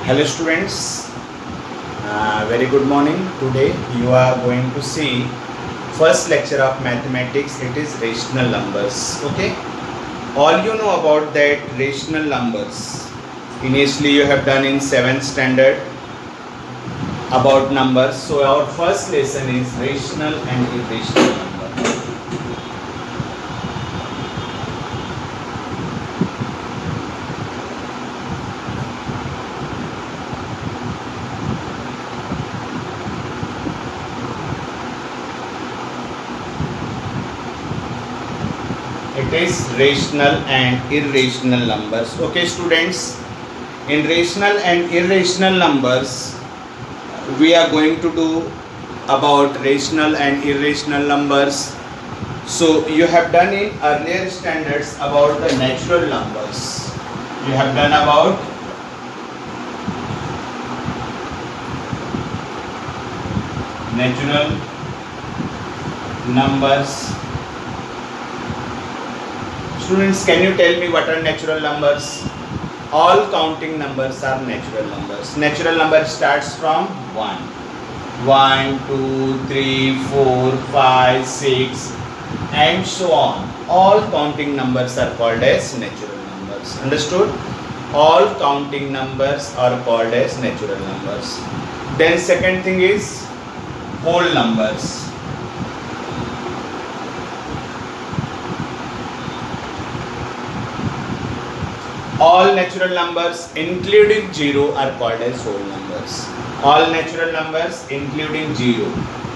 Hello students, very good morning. Today you are going to see first lecture of mathematics. It is rational numbers. Okay, all you know about that rational numbers. Initially you have done in 7th standard about numbers. So our first lesson is rational and irrational numbers. It is rational and irrational numbers. Okay students, in rational and irrational numbers we are going to do about rational and irrational numbers. So you have done in earlier standards about the natural numbers. You have done about natural numbers. Students, can you tell me what are natural numbers? All counting numbers are natural numbers. Natural number starts from 1. 1, 2, 3, 4, 5, 6 and so on. All counting numbers are called as natural numbers. Understood? All counting numbers are called as natural numbers. Then second thing is whole numbers. All natural numbers including 0 are called as whole numbers. All natural numbers including 0.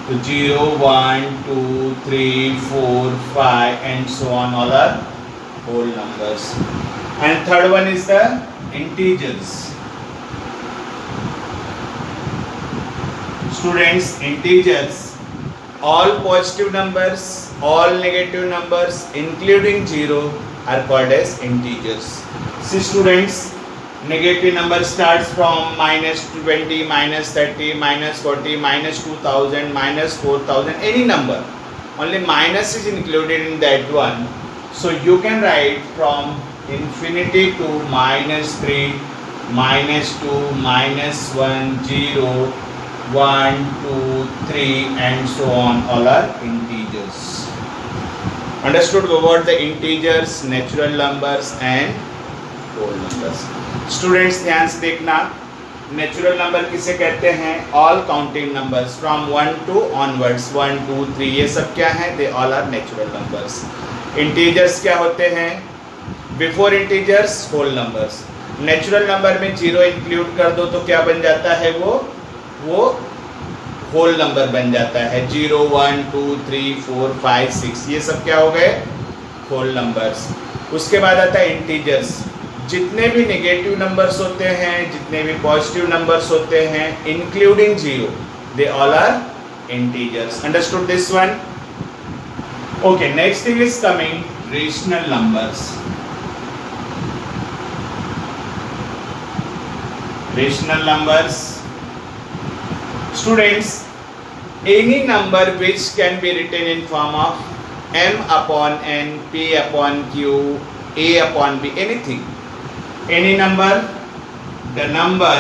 So 0, 1, 2, 3, 4, 5 and so on, all are whole numbers. And third one is the integers. Students, integers, all positive numbers, all negative numbers including 0 are called as integers. See students, negative number starts from -20, -30, -40, -2000, -4000, any number. Only minus is included in that one. So you can write from infinity to -3, -2, -1, 0, 1, 2, 3 and so on, all are integers. Understood about the integers, natural numbers and whole numbers. Students ध्यान से देखना, natural number किसे कहते हैं? All counting numbers from 1 to onwards, 1, 2, 3 ये सब क्या है? They all are natural numbers. Integers क्या होते हैं? Before integers whole numbers. Natural number में 0 इंक्लूड कर दो तो क्या बन जाता है? वो होल नंबर बन जाता है. 0, 1, 2, 3, 4, 5, 6 ये सब क्या हो गए? Whole numbers. उसके बाद आता है इंटीजर्स. जितने भी नेगेटिव नंबर्स होते हैं, जितने भी पॉजिटिव नंबर्स होते हैं including 0, they all are integers. Understood this one? Okay, next thing is coming rational numbers. Rational numbers, students, any number which can be written in form of m upon n, p upon q, a upon b, anything, any number, the number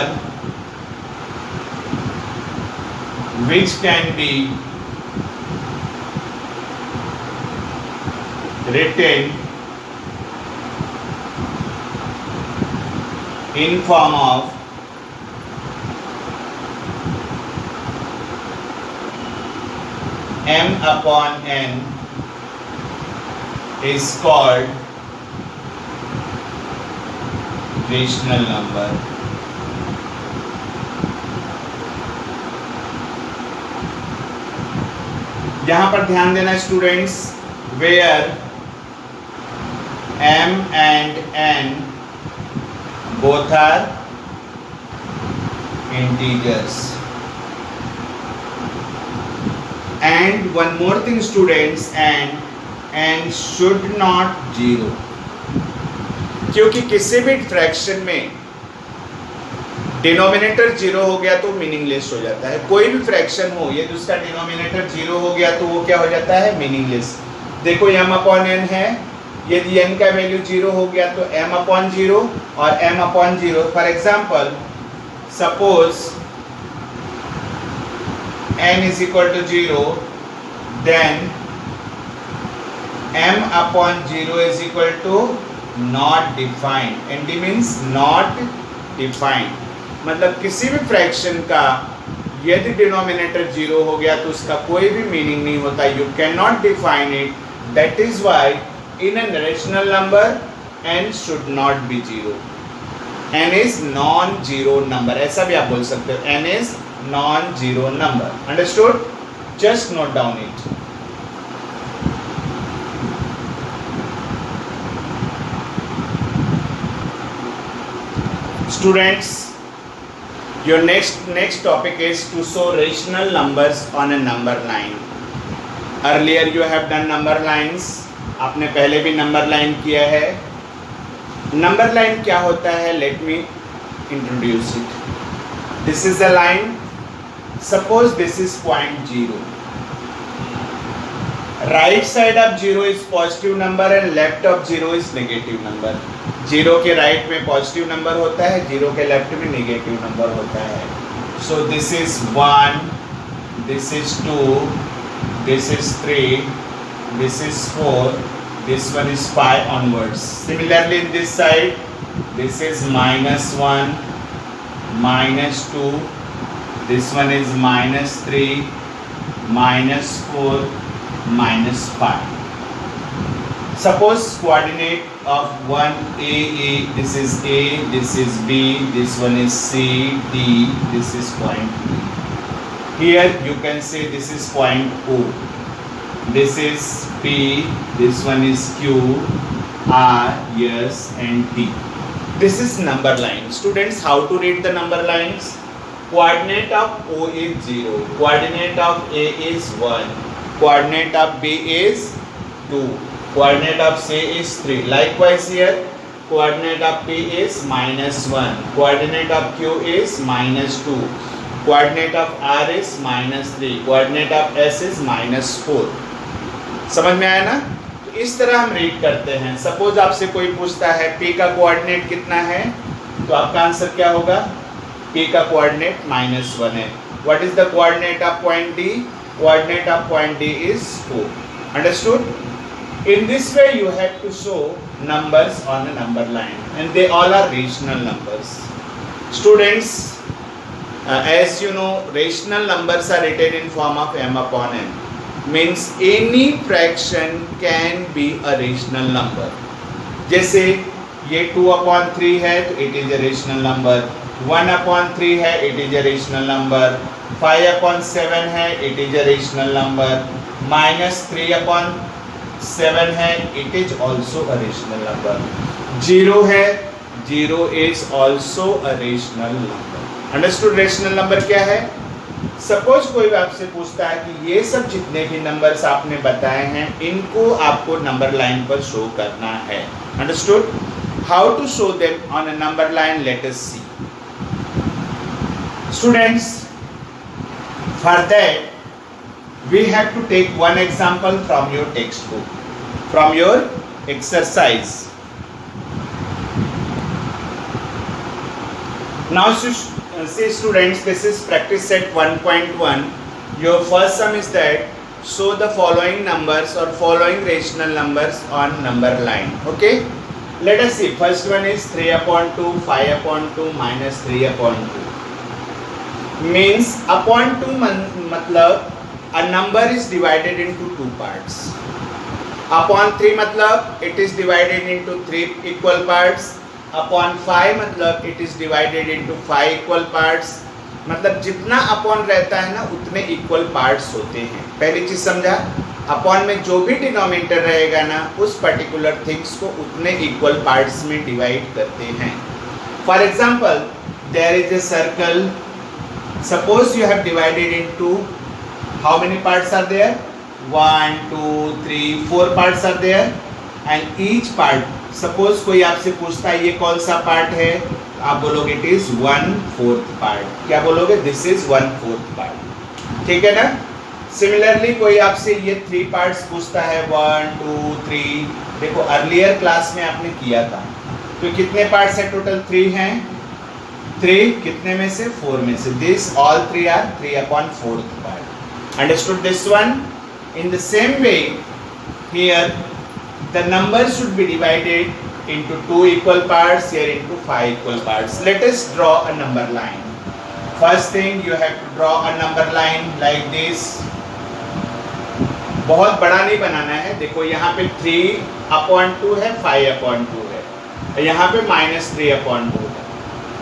which can be written in form of m upon n is called rational number. यहां पर ध्यान देना students, where m and n both are integers. And one more thing students, and should not 0, क्योंकि किसी भी fraction में denominator 0 हो गया तो मीनिंगलेस हो जाता है. कोई भी फ्रैक्शन हो, यदि उसका डिनोमिनेटर 0 हो गया तो वो क्या हो जाता है? मीनिंगलेस. देखो m अपॉन n है, यदि n का वैल्यू 0 हो गया तो m अपॉन 0 और m upon 0. For example suppose n is equal to 0, then m upon 0 is equal to not defined. nd means not defined, मतलब किसी भी फ्रैक्शन का यदि डिनोमिनेटर 0 हो गया तो उसका कोई भी मीनिंग नहीं होता. You can not define it. That is why in an rational number n should not be 0. n is non zero number, ऐसा भी आप बोल सकते हो. n is non zero number. Understood? Just note down it. Students, your next topic is to show rational numbers on a number line. Earlier you have done number lines. आपने पहले भी number line किया है. Number line क्या होता है? Let me introduce it. This is a line. Suppose this is point 0. Right side of 0 is positive number and left of 0 is negative number. 0 के right में पॉजिटिव नंबर होता है, 0 के लेफ्ट में नेगेटिव नंबर होता है. So this is 1, this is 2, this is 3, this is 4, this one is 5 onwards. Similarly in this side this is -1, -2, this one is -3, -4, -5. Suppose coordinate of 1 A, this is A, this is B, this one is C, D, this is point B. Here you can say this is point O, this is P, this one is Q, R, S and T. This is number line. Students, how to read the number lines? Coordinate of O is 0, coordinate of A is 1, coordinate of B is 2, coordinate of C is 3. Likewise here, coordinate of P is -1, coordinate of Q is -2, coordinate of R is -3, coordinate of S is -4. समझ में आया ना? तो इस तरह हम read करते हैं. सपोज आपसे कोई पूछता है P का कोऑर्डिनेट कितना है, तो आपका आंसर क्या होगा? P का कोऑर्डिनेट -1 है. What is the coordinate of point D? Coordinate of point D is 4. Understood? In this way you have to show numbers on a number line and they all are rational numbers. Students, as you know, rational numbers are written in form of m upon n. Means any fraction can be a rational number. जैसे ये 2/3 है तो it is a rational number, 1/3 है it is a rational number, 5/7 है it is a rational number, -3/7 है it is also a rational number. 0 है, 0 is also a rational number. Understood? rational number क्या है? सपोज कोई आपसे पूछता है कि ये सब जितने भी नंबर्स आपने बताए हैं इनको आपको नंबर लाइन पर शो करना है. Understood? How to show them on a number line? Let us see. Students, for that we have to take one example from your textbook, from your exercise. Now see students, this is practice set 1.1. Your first sum is that show the following numbers or following rational numbers on number line. Okay, let us see. First one is 3/2, 5/2, -3/2. Means upon 2 मतलब a number is divided into 2 parts. Upon 3 मतलब it is divided into 3 equal parts. Upon 5 मतलब it is divided into 5 equal parts. मतलब जितना upon रहता है ना उतने equal parts होते हैं. पहली चीज समझा? upon में जो भी डिनोमिनेटर रहेगा ना उस particular things को उतने equal parts में divide करते हैं. For example, there is a circle. Suppose you have divided into how many parts are there? 1, 2, 3, 4 parts are there and each part, suppose कोई आपसे पूछता है ये कौन सा पार्ट है, आप बोलोगे it is 1/4 part. क्या बोलोगे? this is 1/4 part. ठीक है ना? Similarly कोई आपसे ये 3 parts पूछता है 1, 2, 3. देखो अर्लियर क्लास में आपने किया था, तो कितने पार्ट्स है? टोटल 3 हैं. 3 कितने में से? 4 में से. This all 3 are 3/4 part. Understood this one? In the same way, here the numbers should be divided into 2 equal parts, here into 5 equal parts. Let us draw a number line. First thing, you have to draw a number line like this. बहुत बड़ा नहीं बनाना है. देखो यहाँ पे 3/2 है, 5/2 है, यहाँ पे -3/2 है.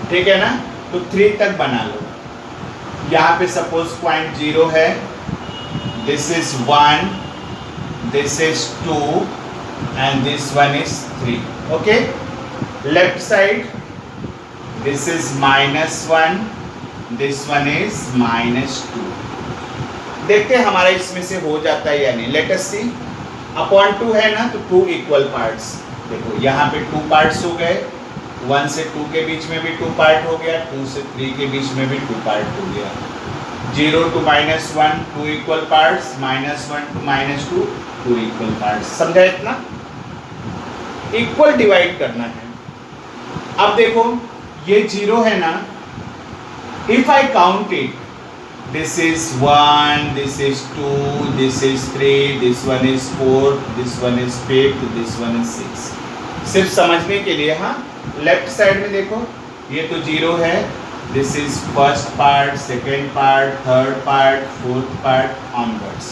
ठीक है ना? तो 3 तक बना लो. यहाँ पे सपोज पॉइंट 0 है. This is 1, this is 2 and this one is 3. Okay? Left side, this is -1, this one is -2. देखते हैं हमारा इसमें से हो जाता है या नहीं. Let us see. अपॉन 2 है ना, तो 2 इक्वल पार्ट्स. देखो यहाँ पे 2 पार्ट्स हो गए. 1 से 2 के बीच में भी 2 पार्ट हो गया. 2 से 3 के बीच में भी 2 पार्ट हो गया. 0 to -1 2 equal parts, -1 to -2 2 equal parts. समझा इतना? इक्वल डिवाइड करना है. अब देखो ये 0 है ना. If I count it, this is 1, this is 2, this is 3, this one is 4, this one is 5, this one is 6. सिर्फ समझने के लिए. हाँ, लेफ्ट साइड में देखो ये तो 0 है. This is first part, second part, third part, fourth part onwards.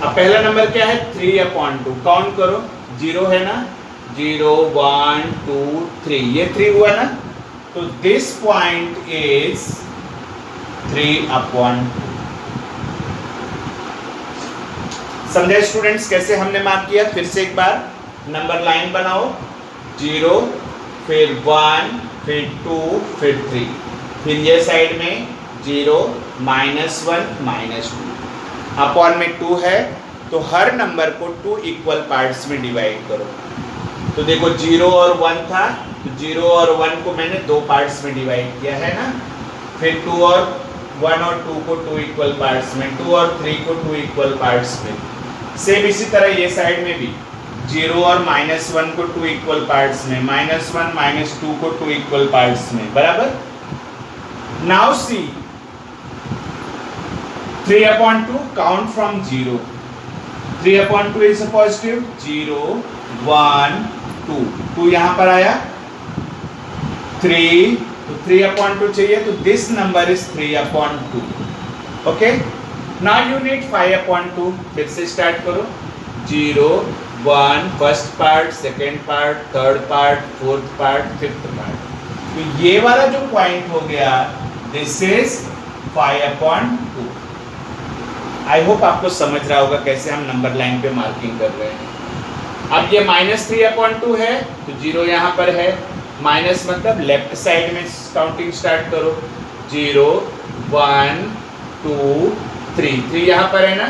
अब पहला नंबर क्या है? 3/2. काउंट करो. 0 है ना. 0 1 2 3, ये 3 हुआ ना. तो दिस पॉइंट इज 3/2. समझे स्टूडेंट्स कैसे हमने मार्क किया? फिर से एक बार नंबर लाइन बनाओ. 0, फिर 1, फिर 2, फिर 3. फिर ये साइड में 0 -1 -2. अपॉन में 2 है तो हर नंबर को 2 इक्वल पार्ट्स में डिवाइड करो. तो देखो 0 और 1 था, तो 0 और 1 को मैंने 2 पार्ट्स में डिवाइड किया है ना. फिर 1 और 2 को 2 इक्वल पार्ट्स में, 2 और 3 को 2 इक्वल पार्ट्स में. सेम इसी तरह ये साइड में भी 0 और -1 को 2 इक्वल पार्ट्स में, -1 -2 को 2 इक्वल पार्ट्स में. बराबर. Now see 3/2. Count from 0. 3/2 is a positive. 0 1 2, 2 यहाँ पर आया. 3, तो 3/2 चाहिए, तो this number is 3/2. Okay. Now you need 5/2. फिर से स्टार्ट करो. 0 1 first part, second part, third part, fourth part, fifth part. तो ये वाला जो पॉइंट हो गया, दिस इज 5/2. आई होप आपको समझ रहा होगा कैसे हम नंबर लाइन पे मार्किंग कर रहे हैं. अब ये -3/2 है, तो 0 यहाँ पर है. माइनस मतलब लेफ्ट साइड में काउंटिंग स्टार्ट करो. 0 1 2 3, 3 यहाँ पर है ना.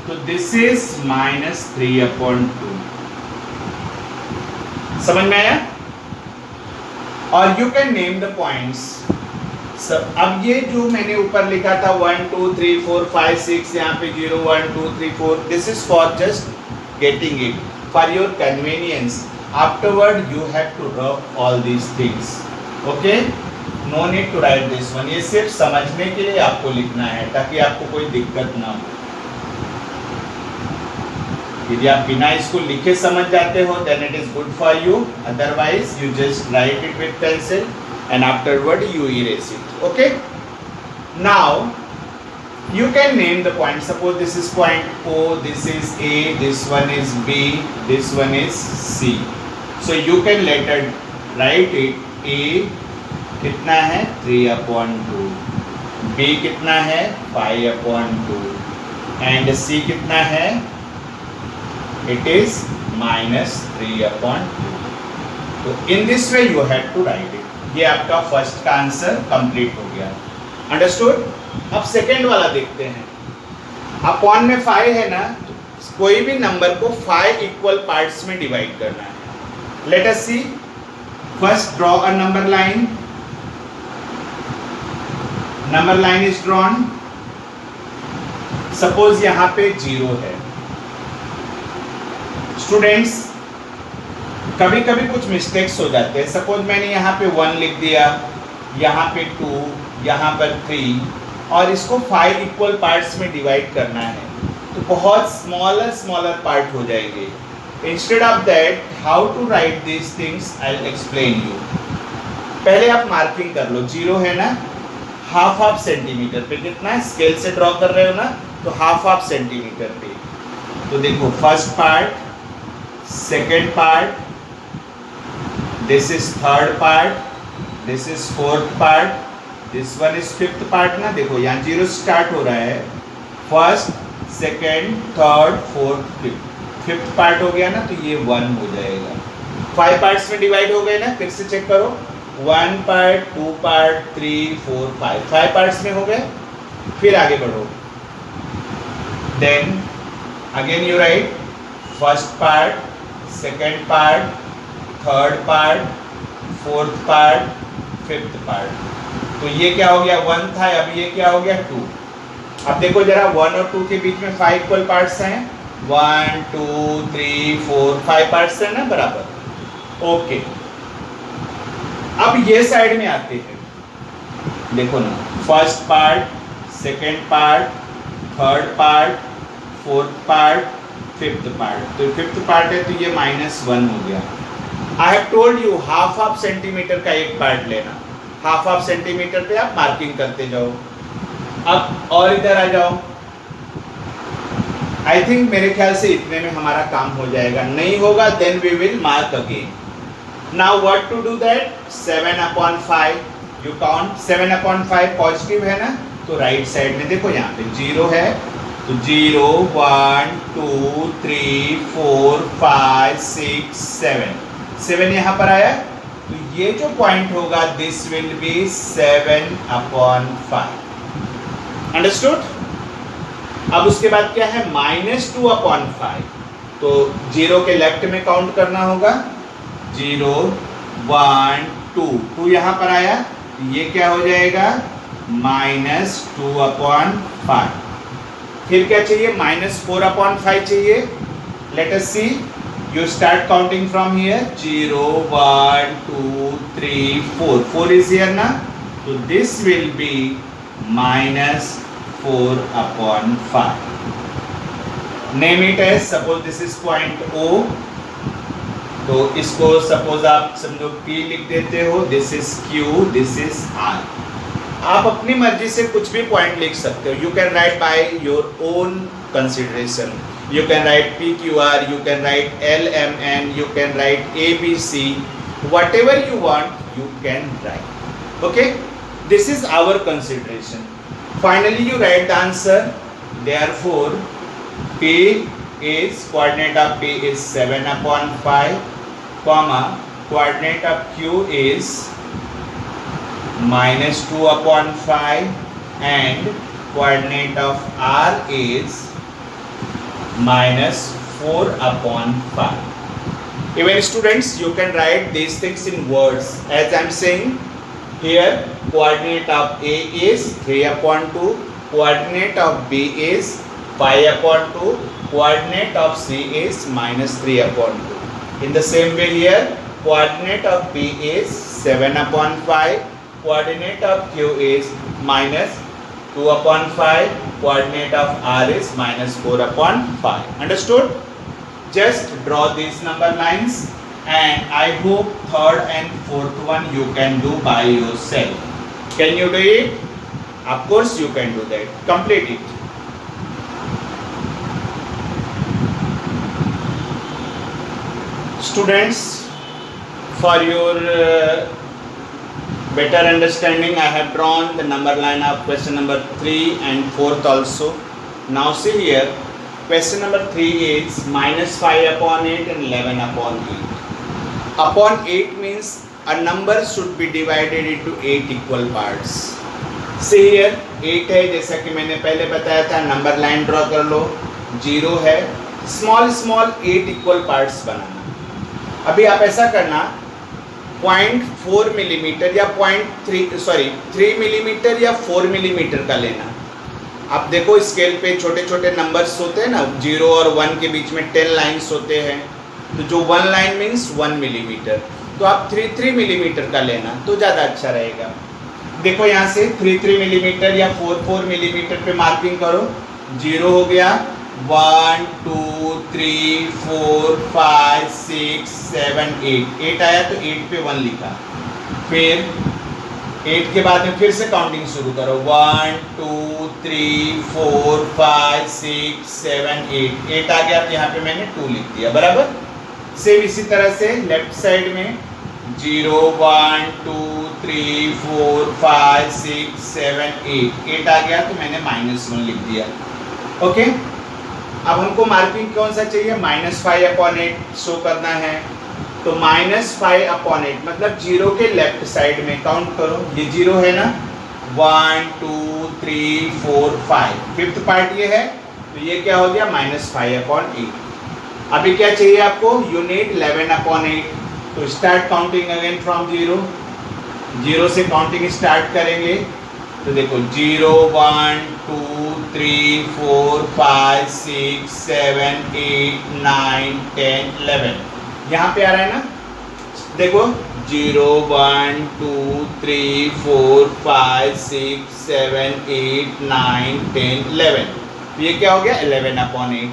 तो दिस इज -3/2. समझ में आया? और you can name the points. अब ये जो मैंने ऊपर लिखा था 1 2 3 4 5 6, यहाँ पे 0 1 2 3 4, this is for just getting it, for your convenience. Afterward you have to rub all these things. Okay? No need to write this one. ये सिर्फ समझने के लिए आपको लिखना है ताकि आपको कोई दिक्कत ना हो. यदि आप बिना इसको लिखे समझ जाते हो then it is good for you. Otherwise you just write it with pencil and afterward you erase it. Okay? Now you can name the point. Suppose this is point O, this is A, this one is B, this one is C. So you can later write it. A कितना है? 3/2. B कितना है? 5/2. And C कितना है? It is -3/2. तो in this way you have to write it. ये आपका first का आंसर कंप्लीट हो गया. अंडरस्टूड? अब सेकेंड वाला देखते हैं. अपॉन में 5 है ना, तो कोई भी नंबर को 5 इक्वल पार्ट्स में डिवाइड करना है. Let us see. First draw a number line. Number line is drawn. Suppose यहां पे 0 है. स्टूडेंट्स कभी कभी कुछ मिस्टेक्स हो जाते हैं। सपोज मैंने यहाँ पे 1 लिख दिया, यहाँ पे 2, यहाँ पर 3, और इसको 5 इक्वल पार्ट्स में डिवाइड करना है तो बहुत स्मॉलर पार्ट हो जाएंगे। Instead of that how to write these things I will explain you. पहले आप मार्किंग कर लो, 0 है ना, हाफ सेंटीमीटर पे, कितना है स्केल से ड्रॉ कर रहे हो ना, तो हाफ सेंटीमीटर पे। तो देखो first part, second part, this is third part, this is fourth part, this one is fifth part ना। देखो यहाँ 0 स्टार्ट हो रहा है, first, second, third, fourth, fifth part हो गया ना, तो ये 1 हो जाएगा। 5 पार्ट्स में डिवाइड हो गए ना, फिर से चेक करो, 1 पार्ट, 2 पार्ट, 3, 4, 5 पार्ट्स में हो गए। फिर आगे बढ़ो, then again you write first part, second part, third part, fourth part, fifth part. तो ये क्या हो गया, 1 था, अब ये क्या हो गया 2। अब देखो जरा 1 और 2 के बीच में 5 इक्वल पार्ट्स हैं, 1 2 3 4 5 पार्ट्स हैं ना बराबर। ओके, अब ये साइड में आते हैं, देखो ना, first part, second part, third part, fourth part, fifth part. तो फिफ्थ पार्ट है तो ये -1 हो गया। I have told you half centimetre का एक पार्ट लेना, हाफ सेंटीमीटर पे आप मार्किंग करते जाओ। अब और इधर आ जाओ, आई थिंक मेरे ख्याल से इतने में हमारा काम हो जाएगा, नहीं होगा then we will mark again. Now what to do that, 7/5 you count, 7/5 positive है ना, तो राइट साइड में देखो यहाँ पे 0 है, तो 0 1 2 3 4 5 6 7 यहाँ पर आया, तो ये जो पॉइंट होगा दिस विल बी 7/5। अंडरस्टूड। अब उसके बाद क्या है, -2/5, तो 0 के लेफ्ट में काउंट करना होगा, 0 1 2 यहाँ पर आया, ये क्या हो जाएगा -2/5। फिर क्या चाहिए, -4/5 चाहिए। Let us see, you start counting from here, 0 1 2 3 4 is here na, so this will be -4/5. name it as, suppose this is point O, तो इसको suppose आप समझो P लिख देते हो, this is Q, this is R। आप अपनी मर्जी से कुछ भी पॉइंट लिख सकते हो, you can write by your own consideration। You can write PQR, you can write LMN, you can write ABC, whatever you want you can write, okay? This is our consideration. Finally you write the answer, therefore P is, coordinate of P is 7/5, comma, coordinate of Q is -2/5 and coordinate of R is -4/5. Even students, you can write these things in words as I am saying here. Coordinate of A is 3/2, coordinate of B is 5/2, coordinate of C is -3/2. In the same way here, coordinate of B is 7/5, coordinate of Q is -2/5, coordinate of R is -4/5. Understood? Just draw these number lines, and I hope third and fourth one you can do by yourself. Can you do it? Of course you can do that. Complete it. Students, for your better understanding, I have drawn the number line of question number 3 and 4th also. Now see here, question number 3 is -5/8 and 11/8. Upon 8 means a number should be divided into 8 equal parts. See here, 8 है, जैसा कि मैंने पहले बताया था, number line draw कर लो, 0 है, small 8 equal parts बनाना। अभी आप ऐसा करना, 0.4 मिलीमीटर या 3 मिलीमीटर या 4 मिलीमीटर का लेना। आप देखो स्केल पे छोटे छोटे नंबर्स होते हैं ना, 0 और 1 के बीच में 10 लाइंस होते हैं, तो जो 1 लाइन मीन्स 1 मिलीमीटर, तो आप 3 मिलीमीटर का लेना तो ज़्यादा अच्छा रहेगा। देखो यहाँ से 3 मिलीमीटर या 4 मिलीमीटर पे मार्किंग करो। 0 हो गया, 1 2 3 4 5 6 7 8 आया तो 8 पे 1 लिखा। फिर 8 के बाद में फिर से काउंटिंग शुरू करो। 1 2 3 4 5 6 7 8 आ गया, तो यहाँ पे मैंने 2 लिख दिया, बराबर। सेम इसी तरह से लेफ्ट साइड में 0 1 2 3 4 5 6 7 8 आ गया, तो मैंने -1 लिख दिया। ओके, अब हमको मार्किंग कौन सा चाहिए? -5/8 शो करना है, तो -5/8 मतलब 0 के लेफ्ट साइड में काउंट करो। ये 0 है ना, 1 2 3 4 5, फिफ्थ पार्ट ये है, तो ये क्या हो गया? -5/8। अभी क्या चाहिए आपको? यूनिट 11/8। तो स्टार्ट काउंटिंग अगेन फ्रॉम 0 से काउंटिंग स्टार्ट करेंगे। तो देखो 0 1 2 3 4 5 6 7 8 9 10 11, यहाँ पे आ रहा है ना, देखो 0 1 2 3 4 5 6 7 8 9 10 11, ये क्या हो गया? 11/8।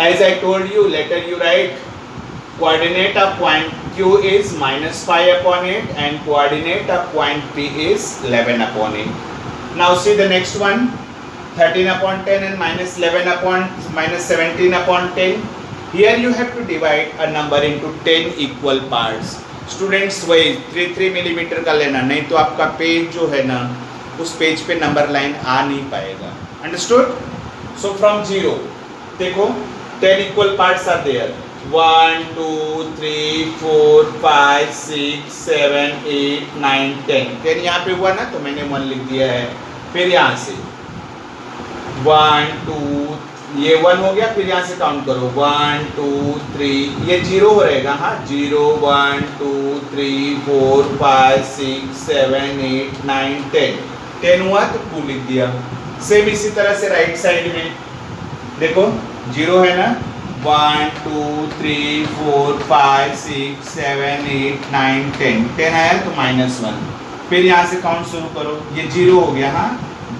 As I told you, later you write coordinate of point Q is -5/8 and coordinate of point P is 11/8. Now see the next one, 13/10 and -17/10. Here you have to divide a number into 10 equal parts. Students वही 3 millimetre का लेना, नहीं तो आपका page जो है ना, उस पेज पे नंबर लाइन आ नहीं पाएगा। Understood? So from 0, देखो 10 equal parts are there. 1 2 3 4 5 6 7 8 9 10, 10 यहाँ पे हुआ ना, तो मैंने 1 लिख दिया है। फिर यहाँ से 1 2, ये 1 हो गया, फिर यहाँ से काउंट करो 1 2 3, ये 0 हो रहेगा। हाँ, 0 1 2 3 4 5 6 7 8 9 10, 10 हुआ तो 2 लिख दिया। सेम इसी तरह से राइट साइड में देखो 0 है ना, 1 2 3 4 5 6 7 8 9 10, 10 आया तो -1। फिर यहाँ से काउंट शुरू करो, ये 0 हो गया। हाँ,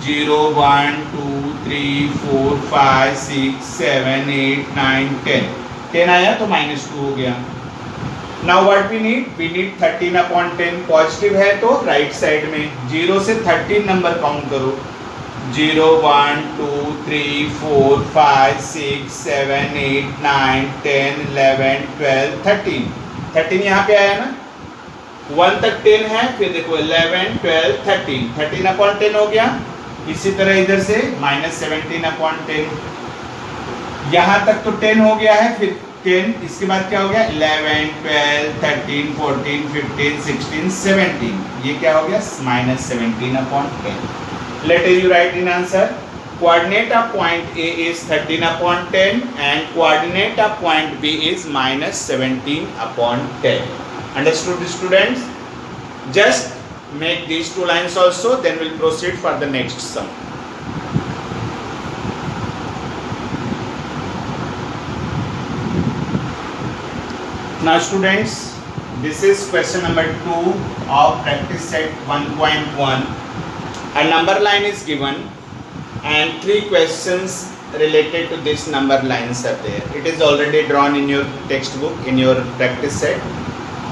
0 1 2 3 4 5 6 7 8 9 10, 10 आया तो -2 हो गया। Now what we need 13/10। Positive है तो राइट साइड में 0 से 13 नंबर काउंट करो। 0 1 2 3 4 5 6 7 8 9 10 11 12 13, 13 यहाँ पे आया ना, 1 तक 10 है, फिर देखो 11 12 13, 13/10 हो गया। इसी तरह इधर से -17/10, यहाँ तक तो 10 हो गया है, फिर 10, इसके बाद क्या हो गया? 11 12 13 14 15 16 17, ये क्या हो गया? -17/10। Later you write in answer, coordinate of point A is 13/10 and coordinate of point B is -17/10. Understood, students? Just make these 2 lines also, then we'll proceed for the next sum. Now students, this is question number 2 of practice set 1.1. A number line is given and 3 questions related to this number lines are there. It is already drawn in your textbook, in your practice set.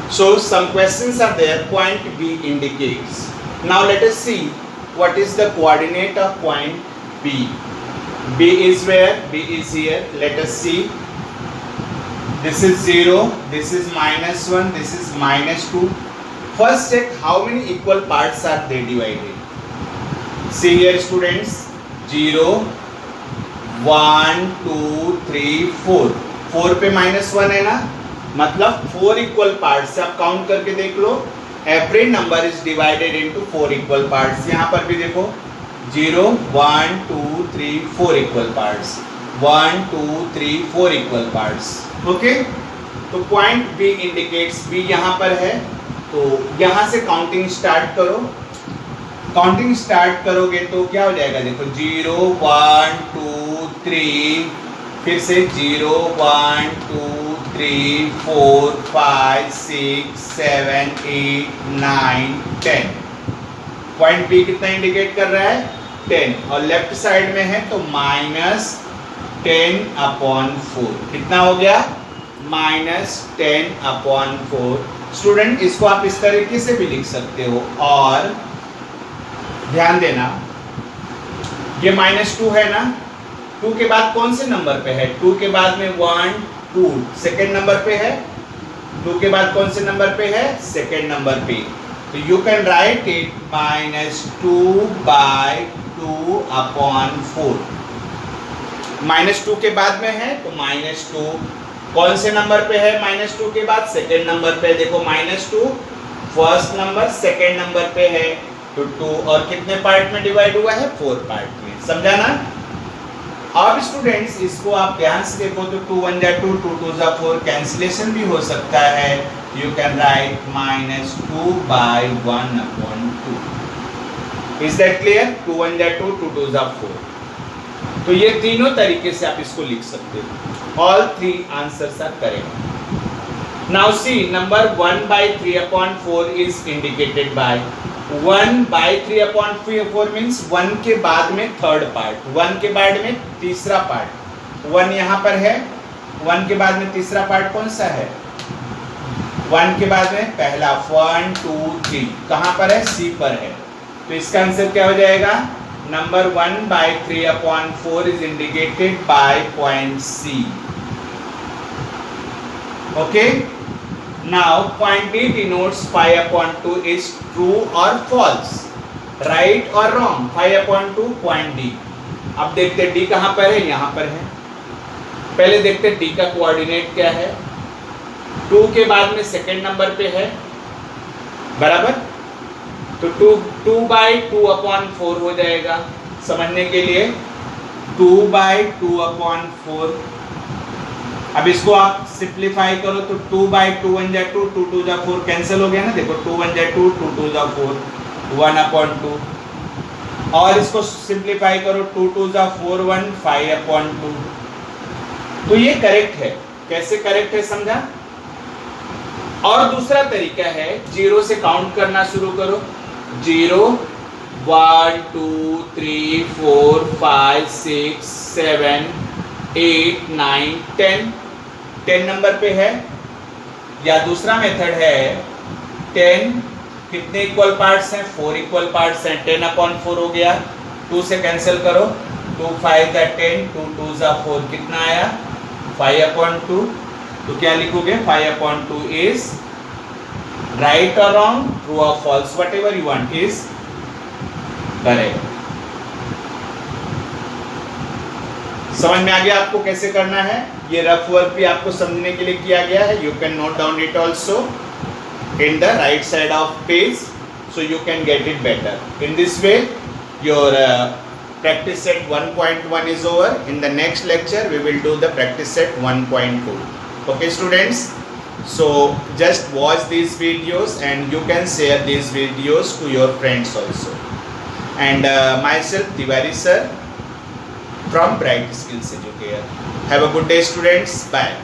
So some questions are there, point B indicates. Now let us see what is the coordinate of point B. B is where? B is here. Let us see. This is 0, this is -1, this is -2. First check how many equal parts are they divided. See here students, 0 1 2 3 4, 4 पे -1 है ना, मतलब 4 equal parts. आप count करके देख लो, every number is divided into 4 equal parts. यहाँ पर भी देखो 0 1 2 3 4 equal parts, 1 2 3 4 equal parts. Okay, तो पॉइंट बी इंडिकेट्स, बी यहाँ पर है, तो यहाँ से काउंटिंग स्टार्ट करो। काउंटिंग स्टार्ट करोगे तो क्या हो जाएगा? देखो 0 1 2 3, फिर से 0 1 2 3 4 5 6 7 8 9 10। पॉइंट बी कितना इंडिकेट कर रहा है 10 और लेफ्ट साइड में है तो -10/4 कितना हो गया -10/4। स्टूडेंट इसको आप इस तरीके से भी लिख सकते हो और ध्यान देना ये -2 है ना, 2 के बाद कौन से नंबर पे है 2 के बाद में 1 2 सेकेंड नंबर पे है 2 के बाद कौन से नंबर पे है सेकेंड नंबर पे, तो यू कैन राइट इट -2/2/4। -2 के बाद में है तो -2 कौन से नंबर पे है -2 के बाद सेकेंड नंबर पे, देखो -2 फर्स्ट नंबर सेकेंड नंबर पे है तो 2 और कितने पार्ट में डिवाइड हुआ है 4 पार्ट में, समझा ना। अब स्टूडेंट्स इसको आप ध्यान से देखो तो 2 1 2 2 2 4 कैंसिलेशन भी हो सकता है, you can write -2/1/2। Is that clear 2 1 2 2 2 4। तो ये तीनों तरीके से आप इसको लिख सकते हो, all 3 answers are correct. Now see number 1/3/4 is indicated by 1/3/4 means 1 के बाद में थर्ड पार्ट, 1 के बाद में तीसरा पार्ट, 1 यहाँ पर है 1 के बाद में तीसरा पार्ट कौन सा है 1 के बाद में पहला 1 2 3 कहाँ पर है सी पर है, तो इसका आंसर क्या हो जाएगा number 1/3/4 is indicated by point C. Okay, now point D denotes 5/2 is true or false, right or wrong 5/2 point D। अब देखते हैं D कहाँ पर है, यहाँ पर है। पहले देखते हैं D का कोऑर्डिनेट क्या है, 2 के बाद में सेकेंड नंबर पे है बराबर, तो 2/2/4 हो जाएगा। समझने के लिए 2/2/4, अब इसको आप सिंप्लीफाई करो तो 2/2 1 2 2 2 4 कैंसिल हो गया ना, देखो 2 1 2 2 2 4 1/2 और इसको सिंप्लीफाई करो 2 2 4 1 5/2। तो ये करेक्ट है, कैसे करेक्ट है समझा। और दूसरा तरीका है 0 से काउंट करना शुरू करो, 0 1 2 3 4 5 6 7 8 9 10 नंबर पे है, या दूसरा मेथड है 10 कितने इक्वल पार्ट्स हैं 4 इक्वल पार्ट्स हैं, 10/4 हो गया, 2 से कैंसिल करो 2 5 10 2 2 4 कितना आया 5/2। तो क्या लिखोगे 5/2 इज राइट और रॉन्ग ट्रू और false whatever you want is correct. समझ में आ गया आपको कैसे करना है, ये रफ वर्क भी आपको समझने के लिए किया गया है, you can note down it also in the right side of page so you can get it better. In this way your practice set 1.1 is over. In the next lecture we will do the practice set 1.2. Okay students, so just watch these videos and you can share these videos to your friends also. And myself Tiwari sir from Bright Skills Educator. Have a good day students, bye.